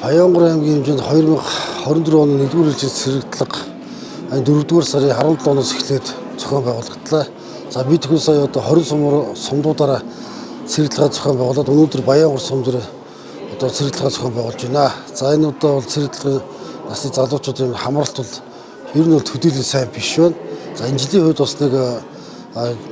Баянгар аймгийн хэмжээнд 2024 оны 1-р жилийн сэргэлтлэг 4-р сарын 17-оноос эхлээд зохион байгуулагдлаа. За бид хүн сая одоо 20 сумдуудаараа сэргэлтлэгээ зохион байгуулад өнөөдөр Баянгар сум дээр одоо сэргэлтлэгээ зохион байгуулж байна. За энэ удаа бол сэргэлтлэгээ насны залуучуудын хамралт бол ер нь бол төдийлөн сайн биш байна. За энэ жилийн хувьд бас нэг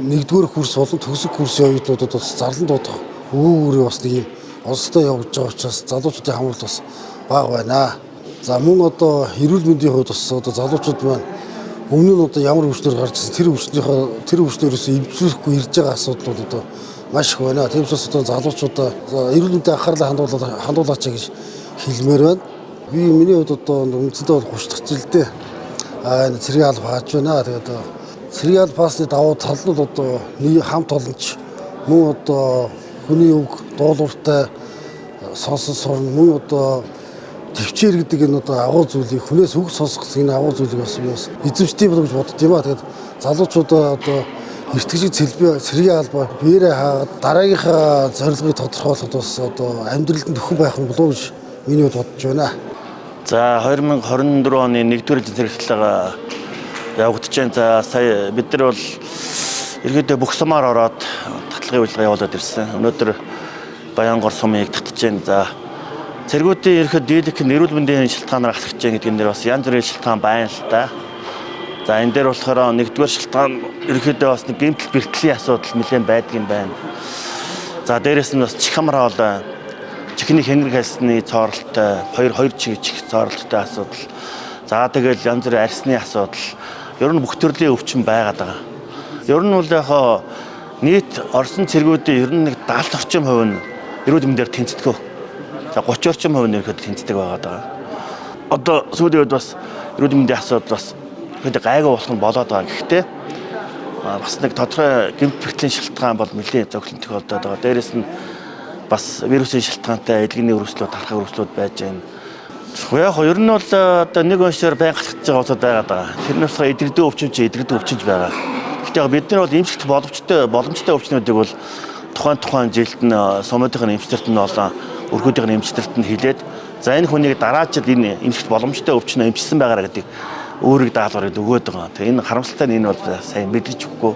1-р курс болон төгсөх курсын оюутнуудад бас зарлан дуудах өгөөгөөрөө бас нэг юм олстой явж байгаа учраас залуучуудын хамралт бас бага байна. За мөн одоо эрүүл мэндийн хувьд бас одоо залуучууд маань өмнө нь одоо ямар өвчнөр гарч ирсэн тэр өвчнөрөөс эвдүүлэхгүй ирж байгаа асуудлууд одоо маш их байна. Тийм учраас одоо залуучуудаа эрүүл мэндэд анхаарлаа хандуулаач гэж хэлмээр байна. Миний хувьд одоо үндсэндээ бол 30 дахь жилдээ энэ цэргийн алба хааж байна. Тэгээд цэргийн алба хаасны давуу тал нь одоо хамт олонч мөн одоо хүний үг дуулууртай сонсон сурна мөн одоо төвчээр гэдэг энэ одоо агуу зүйлийг хүнээс үг сонсох энэ агуу зүйлийг бас эзэмшдэг болов гэж бодд юм а. Тэгээд залуучуудаа одоо эртгэж цэргийн алба биеэрээ хаагаад дараагийнхаа зорилгыг тодорхойлоход бас одоо амьдралд нь төхөн байх нь болов гэж миний хувьд бодож байна. За 2024 оны 1-р жилийн сэргэлтлэг явагдаж байна. За сая бид нар бол ерөөдөө бүх сумаар ороод татлагын үйлдвэр явуулаад ирсэн. Өнөөдөр Баянгар сумыг татж байна. За цэргүүдийн ерөөд дийлэх эрүүл мэндийн шалтгаанаар асгаж байгаа гэдэг нь бас янз бүрийн шалтгаан байна л да. За энэ дээр болохоор 1-р шалтгаан ерөөдөө бас нэг гэмтэл бэртлийн асуудал нэлээд байдаг юм байна. За дээрэс нь бас чих хамраа бол чихний хэнгэр хэлсний цооролттой, хоёр чих цооролттой асуудал. За тэгэл янз бүрийн арсны асуудал. Ер нь бүх төрлийн өвчин байгаад байгаа. Ер нь бол яг нийт Орсын цэргүүдийн ер нь нэг 70 орчим хувь нь эрүүл мэндээр тэнцдэг. За 30 орчим хувь нь ихэд тэнцдэг байгаа даа. Одоо сүүлийн үед бас эрүүл мэндийн асуудал бас ихэд гайгүй болох нь болоод байгаа. Гэхдээ бас нэг тодорхой гэмт бэртлийн шалтгаан бол нэлээд зөглөн тохиолдоод байгаа. Дээрээс нь бас вирусын шалтгаантай эдгэний өрөслүүд, тархах өрөслүүд байж байна. Яг ер нь бол одоо нэг онцоор байнга хатж байгаа улсууд байгаад байгаа. Тэрнээс идэгдэг өвчнж байгаа. Гэхдээ бид нар бол эмчилт боломжтой өвчнүүдийг бол тухайн жилд нь сумуудын эмчтэрт нь болон өргүүдийн эмчтэрт нь хилээд за энэ хүнийг дараа жил энэ эмчилт боломжтой өвчнөө эмчилсэн байгаараа гэдэг өөрийг даалгаврыг өгөөд байгаа. Тэгээ энэ харамсалтай нь энэ бол сайн мэдэрч өгөхгүй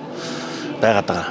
байгаад байгаа.